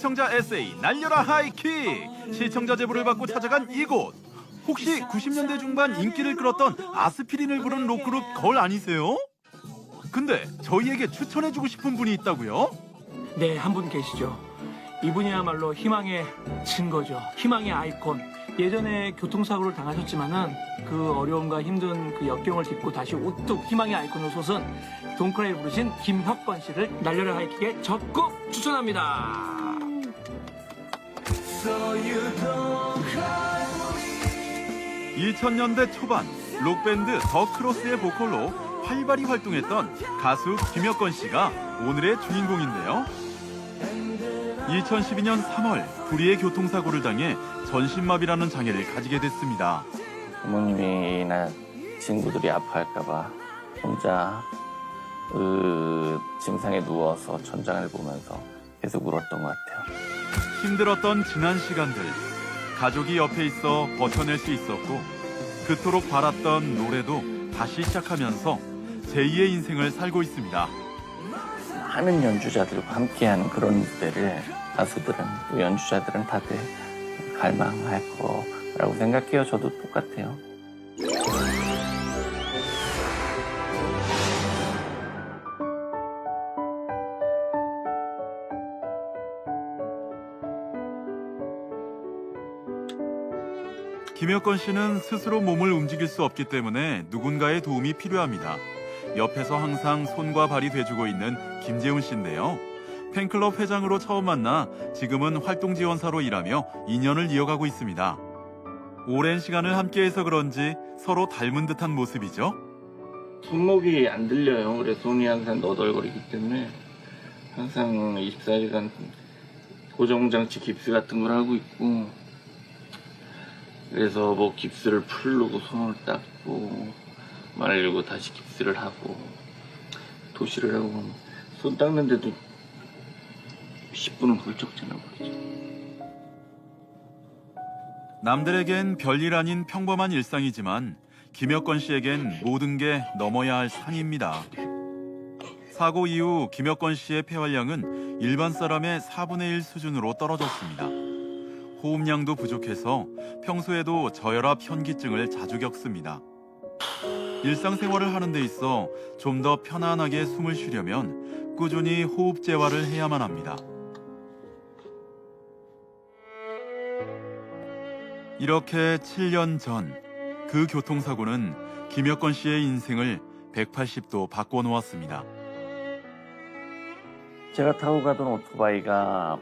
시청자 에세이 날려라 하이킥. 시청자 제보를 받고 찾아간 이곳. 혹시 90년대 중반 인기를 끌었던 아스피린을 부른 록그룹 걸 아니세요? 근데 저희에게 추천해주고 싶은 분이 있다고요? 네, 한 분 계시죠. 이분이야말로 희망의 증거죠. 희망의 아이콘. 예전에 교통사고를 당하셨지만은 그 어려움과 힘든 그 역경을 딛고 다시 우뚝 희망의 아이콘으로 솟은 동크라이 부르신 김혁건 씨를 날려라 하이킥에 적극 추천합니다. 2000년대 초반 록밴드 더 크로스의 보컬로 활발히 활동했던 가수 김혁건 씨가 오늘의 주인공인데요. 2012년 3월 불의의 교통사고를 당해 전신마비라는 장애를 가지게 됐습니다. 부모님이나 친구들이 아파할까봐 혼자 침상에 누워서 천장을 보면서 계속 울었던 것 같아요. 힘들었던 지난 시간들, 가족이 옆에 있어 버텨낼 수 있었고 그토록 바랐던 노래도 다시 시작하면서 제2의 인생을 살고 있습니다. 많은 연주자들과 함께하는 그런 무대를 가수들은 또 연주자들은 다들 갈망할 거라고 생각해요. 저도 똑같아요. 김혁건 씨는 스스로 몸을 움직일 수 없기 때문에 누군가의 도움이 필요합니다. 옆에서 항상 손과 발이 돼주고 있는 김재훈 씨인데요. 팬클럽 회장으로 처음 만나 지금은 활동지원사로 일하며 인연을 이어가고 있습니다. 오랜 시간을 함께해서 그런지 서로 닮은 듯한 모습이죠. 손목이 안 들려요. 그래서 손이 항상 너덜거리기 때문에 항상 24시간 고정장치 깁스 같은 걸 하고 있고, 그래서 뭐 깁스를 풀르고 손을 닦고 말리고 다시 깁스를 하고 도시를 하고 손 닦는데도 10분은 훌쩍 지나버리죠. 남들에겐 별일 아닌 평범한 일상이지만 김혁건 씨에겐 모든 게 넘어야 할 산입니다. 사고 이후 김혁건 씨의 폐활량은 일반 사람의 4분의 1 수준으로 떨어졌습니다. 호흡량도 부족해서 평소에도 저혈압 현기증을 자주 겪습니다. 일상생활을 하는 데 있어 좀 더 편안하게 숨을 쉬려면 꾸준히 호흡 재활을 해야만 합니다. 이렇게 7년 전 그 교통사고는 김혁건 씨의 인생을 180도 바꿔놓았습니다. 제가 타고 가던 오토바이가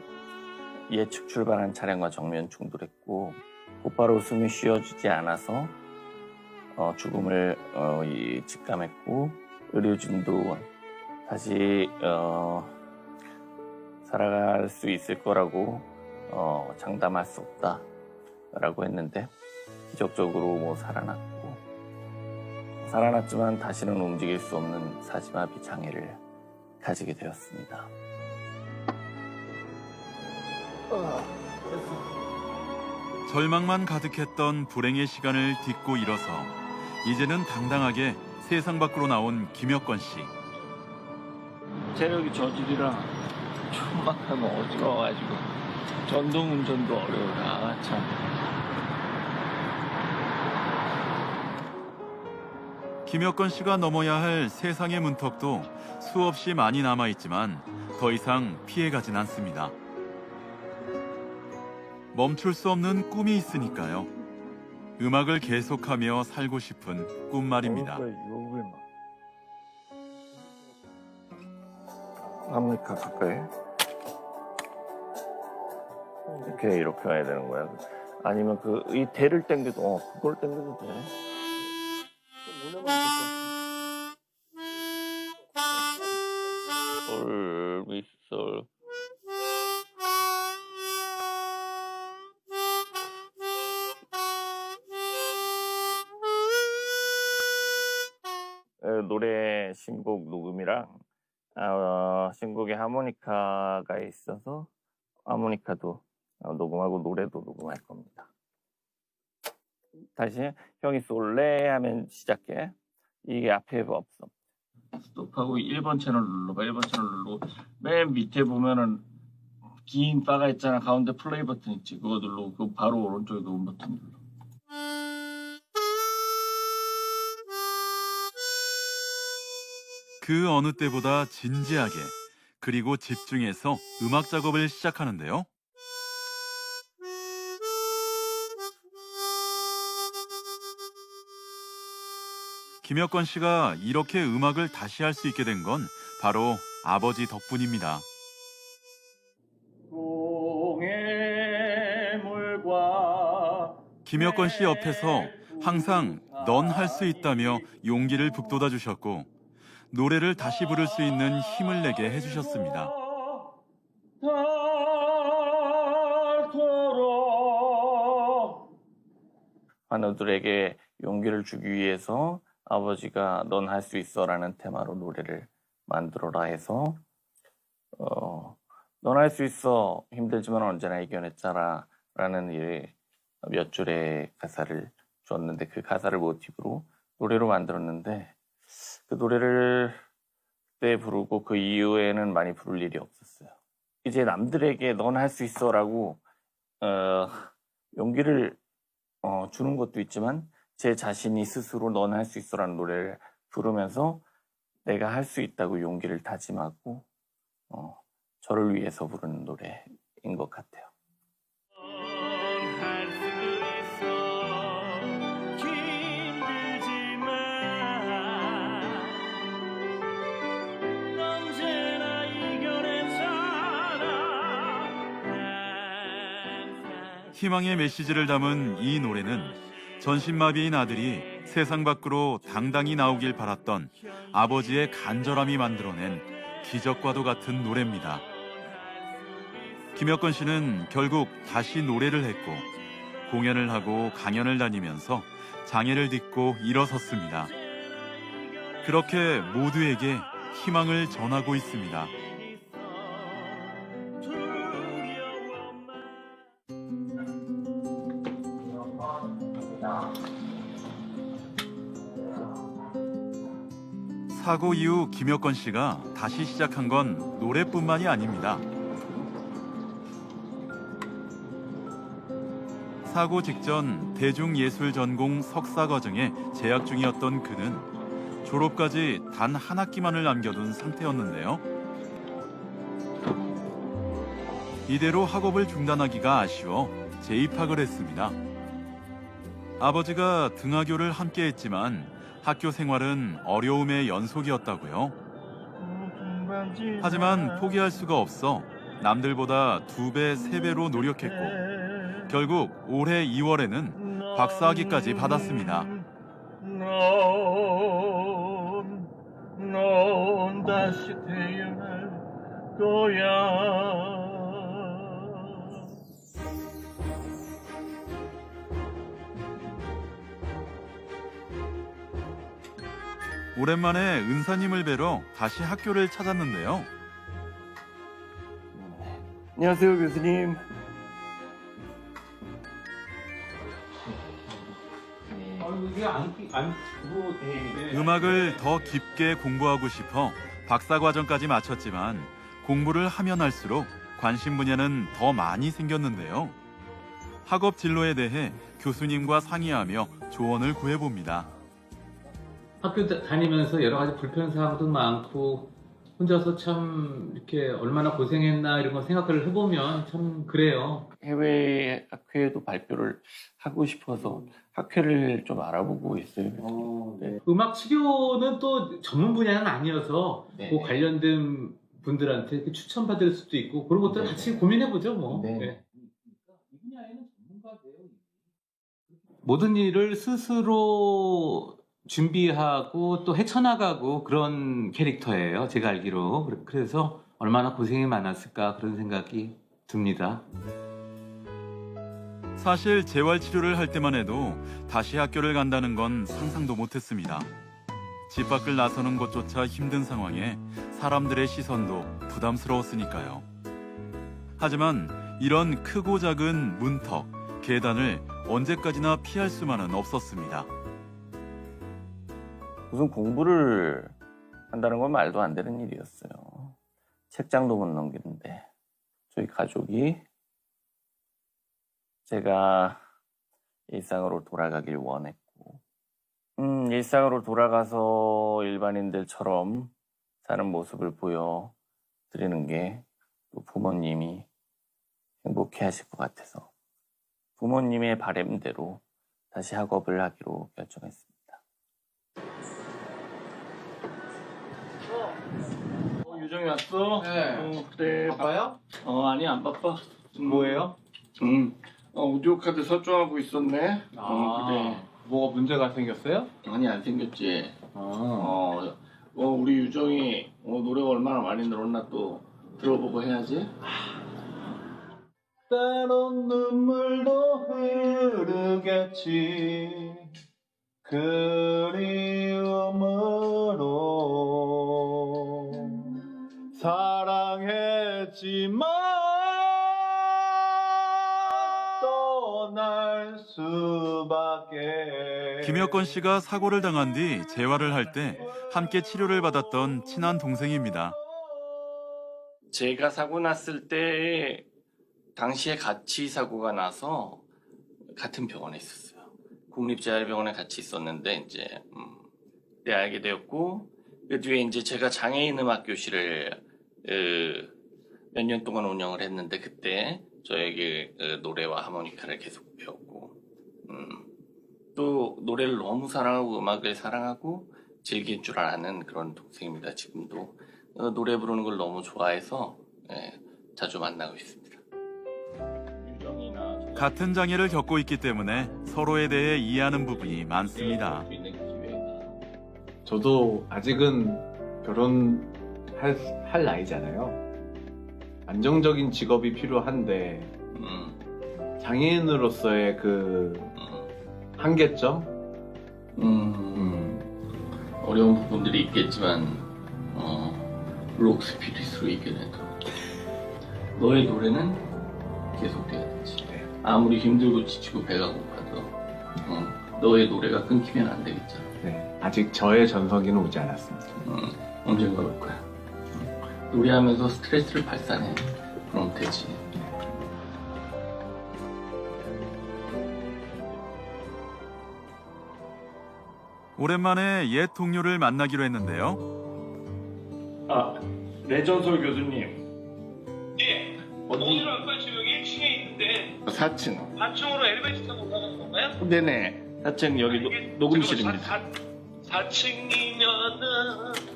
예측 출발한 차량과 정면 충돌했고 곧바로 숨이 쉬어지지 않아서 죽음을 직감했고, 의료진도 다시 살아갈 수 있을 거라고 장담할 수 없다라고 했는데 기적적으로 살아났지만 다시는 움직일 수 없는 사지마비 장애를 가지게 되었습니다. 절망만 가득했던 불행의 시간을 딛고 일어서 이제는 당당하게 세상 밖으로 나온 김혁건 씨. 체력이 저질이라 촌박하면 어지러워가지고 전동운전도 어려워라. 참. 김혁건 씨가 넘어야 할 세상의 문턱도 수없이 많이 남아있지만 더 이상 피해가진 않습니다. 멈출 수 없는 꿈이 있으니까요. 음악을 계속하며 살고 싶은 꿈 말입니다. 하모니카 가까이 이렇게 와야 되는 거야? 아니면 이 대를 당겨도 그걸 당겨도 돼. 솔, 미솔. 노래 신곡 녹음이랑 신곡에 하모니카가 있어서 하모니카도 녹음하고 노래도 녹음할 겁니다. 다시 형이 솔레 하면 시작해. 이게 앞에 없어. 스톱하고 1번 채널 누르고 1번 채널 누르고 맨 밑에 보면은 긴 바가 있잖아. 가운데 플레이 버튼 있지. 그거 눌러. 그 바로 오른쪽에 그 버튼 눌러. 그 어느 때보다 진지하게 그리고 집중해서 음악 작업을 시작하는데요. 김혁건 씨가 이렇게 음악을 다시 할 수 있게 된 건 바로 아버지 덕분입니다. 김혁건 씨 옆에서 항상 넌 할 수 있다며 용기를 북돋아 주셨고 노래를 다시 부를 수 있는 힘을 내게 해주셨습니다. 환우들에게 용기를 주기 위해서 아버지가 넌 할 수 있어라는 테마로 노래를 만들어라 해서 넌 할 수 있어 힘들지만 언제나 이겨냈잖아 라는 몇 줄의 가사를 줬는데 그 가사를 모티브로 노래로 만들었는데 그 노래를 그때 부르고 그 이후에는 많이 부를 일이 없었어요. 이제 남들에게 넌 할 수 있어라고 용기를 주는 것도 있지만 제 자신이 스스로 넌 할 수 있어라는 노래를 부르면서 내가 할 수 있다고 용기를 다짐하고 저를 위해서 부르는 노래인 것 같아요. 희망의 메시지를 담은 이 노래는 전신마비인 아들이 세상 밖으로 당당히 나오길 바랐던 아버지의 간절함이 만들어낸 기적과도 같은 노래입니다. 김혁건 씨는 결국 다시 노래를 했고 공연을 하고 강연을 다니면서 장애를 딛고 일어섰습니다. 그렇게 모두에게 희망을 전하고 있습니다. 사고 이후 김혁건 씨가 다시 시작한 건 노래뿐만이 아닙니다. 사고 직전 대중예술 전공 석사 과정에 재학 중이었던 그는 졸업까지 단 한 학기만을 남겨둔 상태였는데요. 이대로 학업을 중단하기가 아쉬워 재입학을 했습니다. 아버지가 등하교를 함께 했지만 학교 생활은 어려움의 연속이었다고요. 하지만 포기할 수가 없어 남들보다 2배, 3배로 노력했고 결국 올해 2월에는 박사학위까지 받았습니다. 넌 다시 태어날 거야. 오랜만에 은사님을 뵈러 다시 학교를 찾았는데요. 안녕하세요, 교수님. 음악을 더 깊게 공부하고 싶어 박사과정까지 마쳤지만 공부를 하면 할수록 관심 분야는 더 많이 생겼는데요. 학업 진로에 대해 교수님과 상의하며 조언을 구해봅니다. 학교 다니면서 여러 가지 불편사항도 많고 혼자서 참 이렇게 얼마나 고생했나 이런 거 생각을 해보면 참 그래요. 해외 학회에도 발표를 하고 싶어서 학회를 좀 알아보고 있어요. 네. 음악 치료는 또 전문 분야는 아니어서 네. 그 관련된 분들한테 이렇게 추천받을 수도 있고 그런 것들 같이 고민해보죠 뭐. 네. 네. 이 분야에는 전문가세요. 모든 일을 스스로 준비하고 또 헤쳐나가고 그런 캐릭터예요. 제가 알기로. 그래서 얼마나 고생이 많았을까 그런 생각이 듭니다. 사실 재활치료를 할 때만 해도 다시 학교를 간다는 건 상상도 못했습니다. 집 밖을 나서는 것조차 힘든 상황에 사람들의 시선도 부담스러웠으니까요. 하지만 이런 크고 작은 문턱, 계단을 언제까지나 피할 수만은 없었습니다. 무슨 공부를 한다는 건 말도 안 되는 일이었어요. 책장도 못 넘기는데 저희 가족이 제가 일상으로 돌아가길 원했고, 일상으로 돌아가서 일반인들처럼 사는 모습을 보여드리는 게 또 부모님이 행복해 하실 것 같아서 부모님의 바람대로 다시 학업을 하기로 결정했습니다. 유정이 왔어? 네. 그래. 바빠요? 아니 안 바빠. 뭐예요? 오디오 카드 설정하고 있었네. 그래. 뭐가 문제가 생겼어요? 아니 안 생겼지. 우리 유정이 노래가 얼마나 많이 늘었나 또 들어보고 해야지. 때론 눈물도 흐르겠지 그리움으로 사랑했지만 떠날 수밖에. 김여건 씨가 사고를 당한 뒤 재활을 할 때 함께 치료를 받았던 친한 동생입니다. 제가 사고 났을 때 당시에 같이 사고가 나서 같은 병원에 있었어요. 국립재활병원에 같이 있었는데 이제 그때 알게 되었고, 그 뒤에 이제 제가 장애인음악교실을 몇 년 동안 운영을 했는데 그때 저에게 노래와 하모니카를 계속 배웠고, 또 노래를 너무 사랑하고 음악을 사랑하고 즐길 줄 아는 그런 동생입니다. 지금도 노래 부르는 걸 너무 좋아해서 자주 만나고 있습니다. 같은 장애를 겪고 있기 때문에 서로에 대해 이해하는 부분이 많습니다. 저도 아직은 결혼할 나이잖아요. 안정적인 직업이 필요한데 장애인으로서의 그 한계점? 어려운 부분들이 있겠지만 록스피릿으로 이겨내도 너의 노래는 계속돼야 되지. 아무리 힘들고 지치고 배가 고파도 너의 노래가 끊기면 안 되겠잖아. 네, 아직 저의 전성기는 오지 않았습니다. 언젠가 올 거야. 노래하면서 스트레스를 발산해. 그럼 되지. 오랜만에 옛 동료를 만나기로 했는데요. 내전솔 교수님. 예. 오늘 아까 지금 여기 1층에 있는데 4층. 4층으로 엘리베이터 타고 올라가는 건가요? 네네. 4층 여기 녹음실입니다. 4층이면은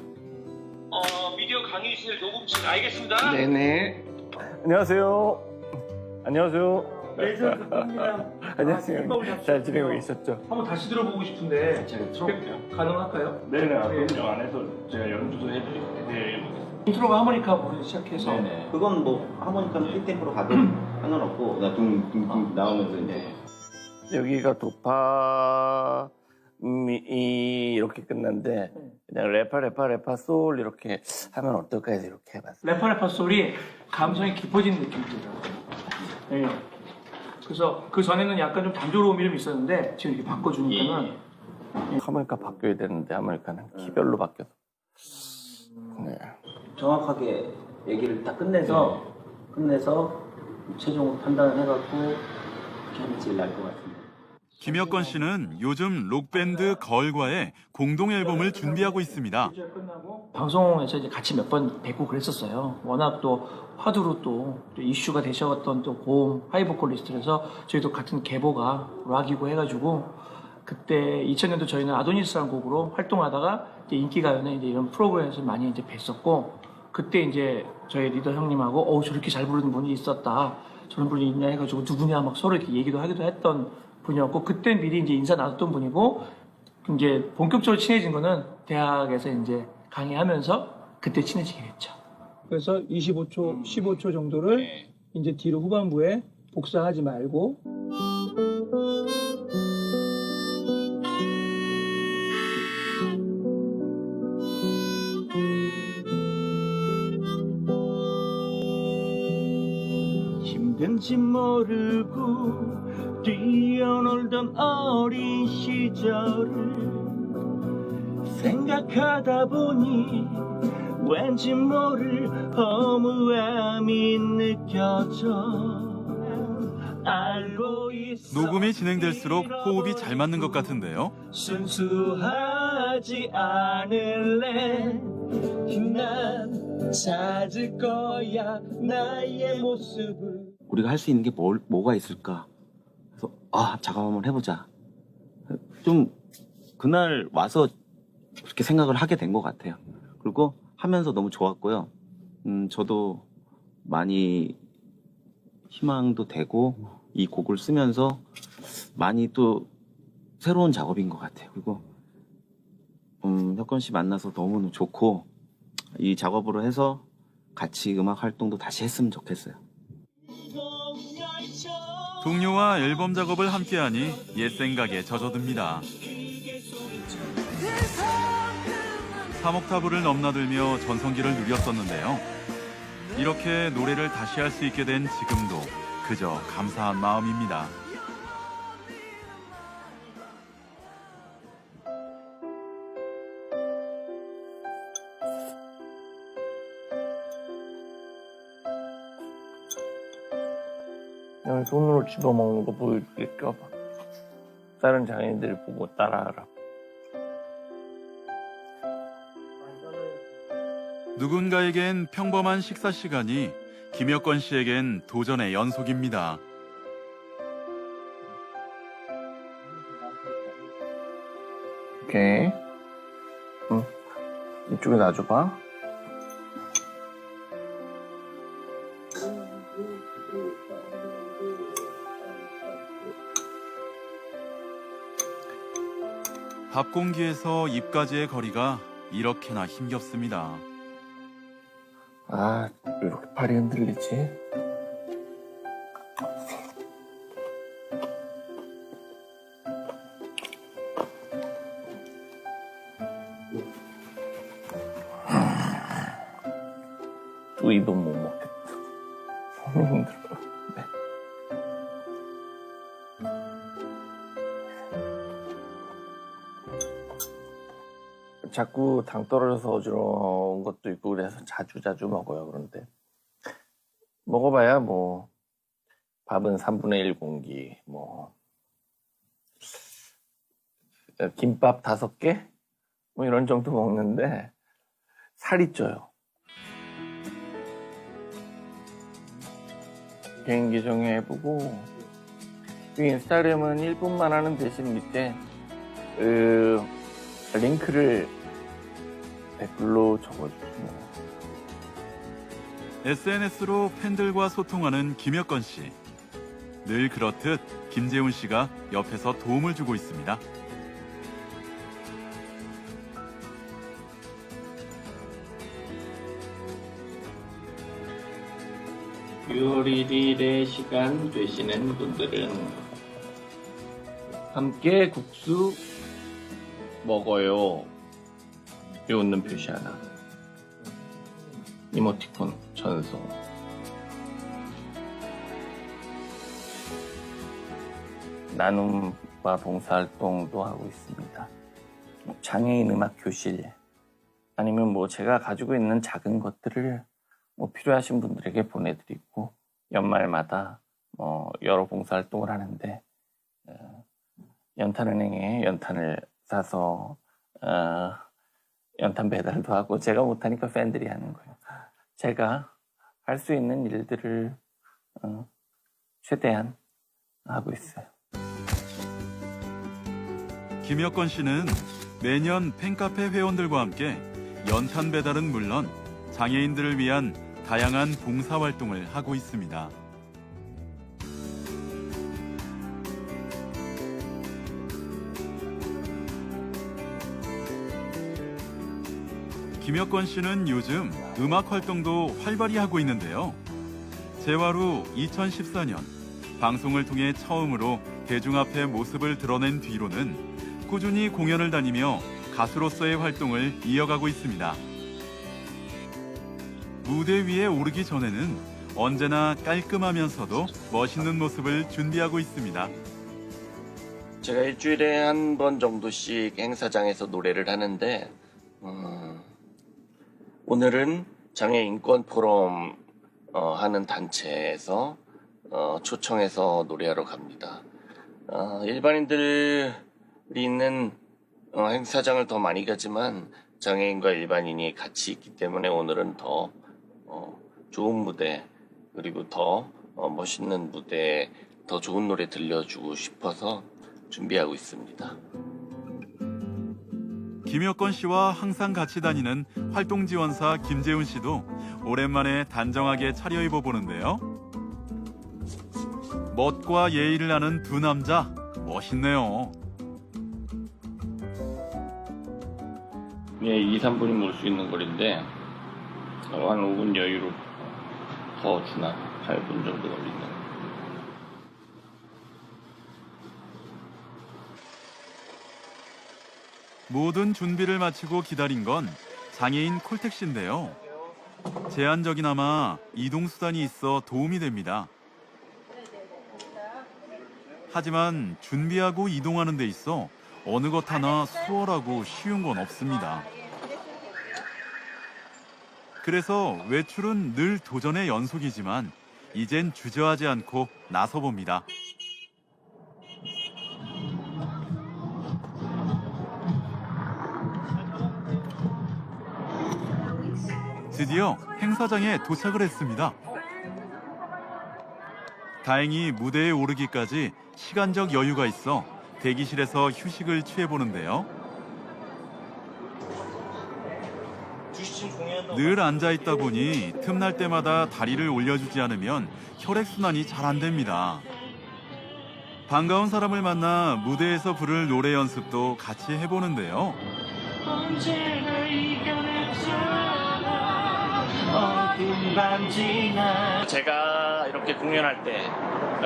미디어 강의실 녹음실 알겠습니다. 네네. 안녕하세요. 안녕하세요. 안녕하세요. 잘 지내고 계셨죠? 한번 다시 들어보고 싶은데 제가 들어볼게요. 가능할까요? 네네. 그럼요. 안에서 제가 연주도 해드릴게요. 네. 인트로가 하모니카 부르기 시작해서 네네. 그건 뭐 하모니카는 픽템포로 가든 상관없고 나 둥둥둥 나오면서 이제 여기가 도파 미 이렇게 끝났는데 그냥 레파 솔 이렇게 하면 어떨까 해서 이렇게 해봤어요. 래퍼 소리 감성이 깊어지는 느낌이 들어요. 네. 그래서 그 전에는 약간 좀 단조로움이 좀 있었는데 지금 이렇게 바꿔주니까는 하모니카 바뀌어야 되는데 하모니카는 키별로 바뀌어서. 네. 정확하게 얘기를 다 끝내서 최종 판단을 해갖고 이렇게 하면 제일 나을 것 같습니다. 김여건 씨는 요즘 록밴드 거울과의 공동 앨범을 준비하고 있습니다. 방송에서 이제 같이 몇 번 뵙고 그랬었어요. 워낙 또 화두로 또 이슈가 되셨던 또 고음 하이보컬리스트라서 저희도 같은 계보가 락이고 해가지고 그때 2000년도 저희는 아도니스라는 곡으로 활동하다가 이제 인기가요나 이제 이런 프로그램에서 많이 이제 뵀었고 그때 이제 저희 리더 형님하고 저렇게 잘 부르는 분이 있었다. 저런 분이 있냐 해가지고 누구냐 막 서로 이렇게 얘기도 하기도 했던 분이었고 그때 미리 이제 인사 나눴던 분이고 이제 본격적으로 친해진 거는 대학에서 이제 강의하면서 그때 친해지게 됐죠. 그래서 25초, 15초 정도를 이제 뒤로 후반부에 복사하지 말고 힘든지 모르고 뛰어놀던 어린 시절을 생각하다 보니 왠지 모를 허무함이 느껴져. 알고 있어 녹음이 진행될수록 호흡이 잘 맞는 것 같은데요. 순수하지 않을래. 난 찾을 거야 나의 모습을. 우리가 할 수 있는 게 뭐가 있을까? 그래서 작업 한번 해보자. 좀 그날 와서 그렇게 생각을 하게 된 것 같아요. 그리고 하면서 너무 좋았고요. 저도 많이 희망도 되고 이 곡을 쓰면서 많이 또 새로운 작업인 것 같아요. 그리고 혁건 씨 만나서 너무 좋고 이 작업으로 해서 같이 음악 활동도 다시 했으면 좋겠어요. 동료와 앨범 작업을 함께하니 옛 생각에 젖어듭니다. 3옥타브를 넘나들며 전성기를 누렸었는데요. 이렇게 노래를 다시 할 수 있게 된 지금도 그저 감사한 마음입니다. 여기 손으로 집어먹는 거 보여줄게. 껴봐. 다른 장애인들이 보고 따라하라. 누군가에겐 평범한 식사 시간이 김혁건 씨에겐 도전의 연속입니다. 오케이. 이쪽에 놔줘봐. 밥 공기에서 입까지의 거리가 이렇게나 힘겹습니다. 왜 이렇게 팔이 흔들리지? 또 입은 못 먹겠다. 손이 힘들어. 네. 자꾸 당 떨어져서 어지러운 것도 있고 그래서 자주 먹어요. 그런데 먹어봐야 뭐 밥은 3분의 1 공기, 뭐 김밥 5개 뭐 이런 정도 먹는데 살이 쪄요. 개인기 정해보고 인스타그램은 1분만 하는 대신 밑에 링크를 댓글로 적어주시면. SNS로 팬들과 소통하는 김혁건 씨. 늘 그렇듯 김재훈 씨가 옆에서 도움을 주고 있습니다. 6월 1일에 시간 되시는 분들은 함께 국수 먹어요. 이 웃는 표시 하나. 이모티콘 전송. 나눔과 봉사활동도 하고 있습니다. 장애인 음악 교실 아니면 뭐 제가 가지고 있는 작은 것들을 뭐 필요하신 분들에게 보내드리고 연말마다 뭐 여러 봉사활동을 하는데 연탄은행에 연탄을 사서 연탄 배달도 하고 제가 못하니까 팬들이 하는 거예요. 제가 할 수 있는 일들을 최대한 하고 있어요. 김혁건 씨는 매년 팬카페 회원들과 함께 연탄 배달은 물론 장애인들을 위한 다양한 봉사활동을 하고 있습니다. 김혁건 씨는 요즘 음악 활동도 활발히 하고 있는데요. 재활 후 2014년 방송을 통해 처음으로 대중 앞에 모습을 드러낸 뒤로는 꾸준히 공연을 다니며 가수로서의 활동을 이어가고 있습니다. 무대 위에 오르기 전에는 언제나 깔끔하면서도 멋있는 모습을 준비하고 있습니다. 제가 일주일에 한 번 정도씩 행사장에서 노래를 하는데 오늘은 장애인권 포럼 하는 단체에서 초청해서 노래하러 갑니다. 일반인들이 있는 행사장을 더 많이 가지만 장애인과 일반인이 같이 있기 때문에 오늘은 더 좋은 무대, 그리고 더 멋있는 무대에 더 좋은 노래 들려주고 싶어서 준비하고 있습니다. 김혁건 씨와 항상 같이 다니는 활동지원사 김재훈 씨도 오랜만에 단정하게 차려입어 보는데요. 멋과 예의를 아는 두 남자, 멋있네요. 예, 2, 3분이 몰 수 있는 거리인데 한 5분 여유로 더 주나 8분 정도 걸린다. 모든 준비를 마치고 기다린 건 장애인 콜택시인데요. 제한적이나마 이동수단이 있어 도움이 됩니다. 하지만 준비하고 이동하는 데 있어 어느 것 하나 수월하고 쉬운 건 없습니다. 그래서 외출은 늘 도전의 연속이지만 이젠 주저하지 않고 나서봅니다. 드디어 행사장에 도착을 했습니다. 다행히 무대에 오르기까지 시간적 여유가 있어 대기실에서 휴식을 취해보는데요. 늘 앉아있다 보니 틈날 때마다 다리를 올려주지 않으면 혈액순환이 잘 안 됩니다. 반가운 사람을 만나 무대에서 부를 노래 연습도 같이 해보는데요. 제가 이렇게 공연할 때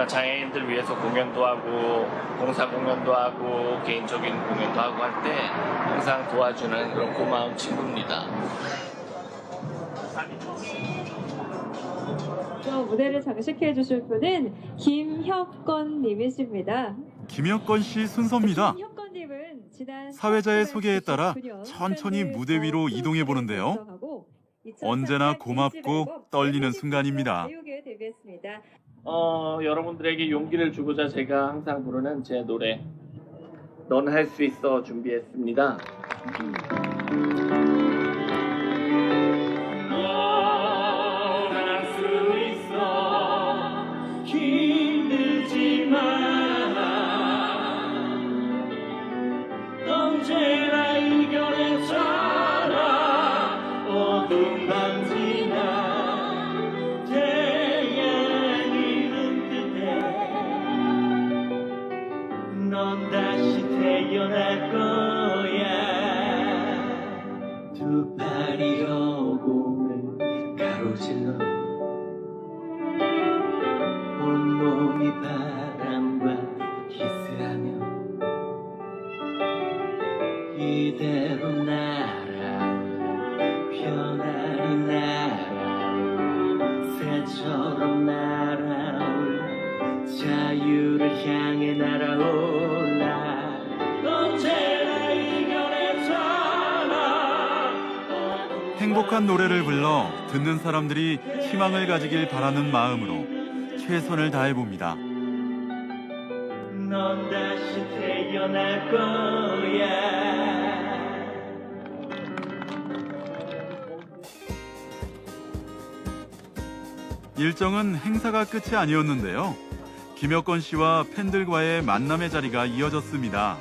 장애인들 위해서 공연도 하고 봉사 공연도 하고 개인적인 공연도 하고 할 때 항상 도와주는 그런 고마운 친구입니다. 무대를 장식해 주실 분은 김혁건 님이십니다. 김혁건 씨 순서입니다. 김혁건 님은 지난 사회자의 소개에 따라 천천히 무대 위로 이동해 보는데요. 언제나 고맙고 떨리는 순간입니다. 여러분들에게 용기를 주고자 제가 항상 부르는 제 노래 넌 할 수 있어 준비했습니다. 넌 할 수 있어 힘들지만 언제나 이겨냈잖아 어둠 밤지나 넌 다시 태어날 거야 두 팔이 허공을 가로질러 온몸이 바람과 키스하며 이대로 날아올라 편안히 날아올라 새처럼 날아올라 자유를 향해 날아올라 언제나 이겨냈잖아. 행복한 노래를 불러 듣는 사람들이 희망을 가지길 바라는 마음으로 최선을 다해봅니다. 넌 다시 태어날 거야. 일정은 행사가 끝이 아니었는데요. 김혁건 씨와 팬들과의 만남의 자리가 이어졌습니다.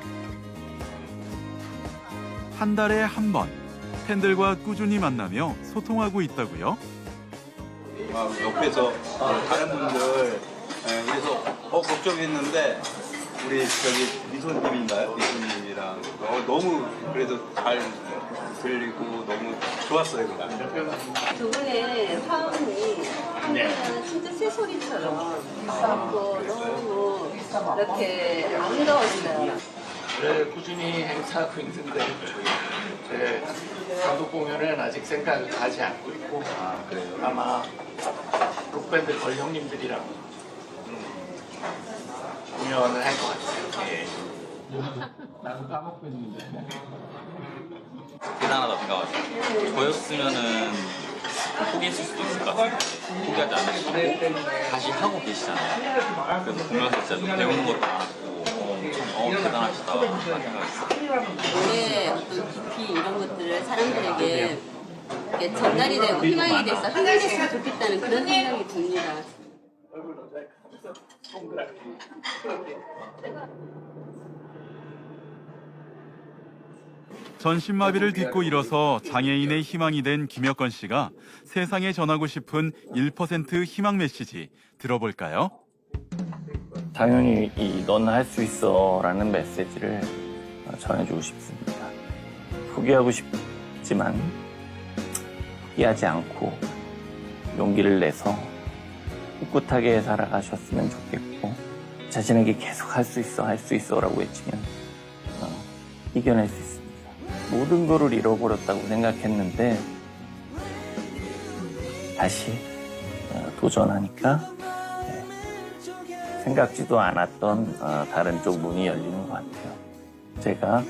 한 달에 한 번 팬들과 꾸준히 만나며 소통하고 있다고요? 옆에서 다른 분들 그래서 걱정했는데 우리 저기 미소님인가요? 미소님이랑 너무 그래도 잘 들리고 너무 좋았어요 그날. 두 분의 화음이 한때는 진짜 새소리처럼 있었고 너무 이렇게 아름다웠어요. 네, 꾸준히 행사하고 있는데 제 단독 공연은 아직 생각을 하지 않고 있고 아마 록밴드 걸 형님들이랑 공연을 할 것 같아요. 나도 까먹고 있는데. 대단하다 생각하죠. 저였으면은 포기했을 수도 있을 것 같은데 포기하지 않으시고 다시 하고 계시잖아요. 그래서 보면서 진짜 좀 배우는 것도 많고 엄청 대단하시다 생각했어요. 노래의 어떤 깊이 이런 것들을 사람들에게 이렇게 전달이 되고 희망이 돼서 한결됐으면 좋겠다는 그런 생각이 듭니다. 전신마비를 딛고 일어서 장애인의 희망이 된 김혁건 씨가 세상에 전하고 싶은 1% 희망 메시지 들어볼까요? 당연히 넌 할 수 있어 라는 메시지를 전해주고 싶습니다. 포기하고 싶지만 포기하지 않고 용기를 내서 꿋꿋하게 살아가셨으면 좋겠고 자신에게 계속 할 수 있어 라고 외치면 이겨낼 수 있습니다. 모든 거를 잃어버렸다고 생각했는데 다시 도전하니까 생각지도 않았던 다른 쪽 문이 열리는 것 같아요. 제가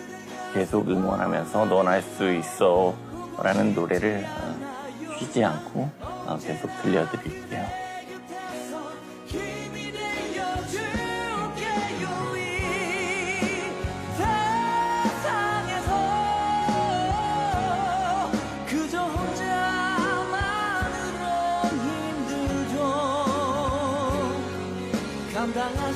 계속 응원하면서 넌 할 수 있어 라는 노래를 쉬지 않고 계속 들려드릴게요. 감당할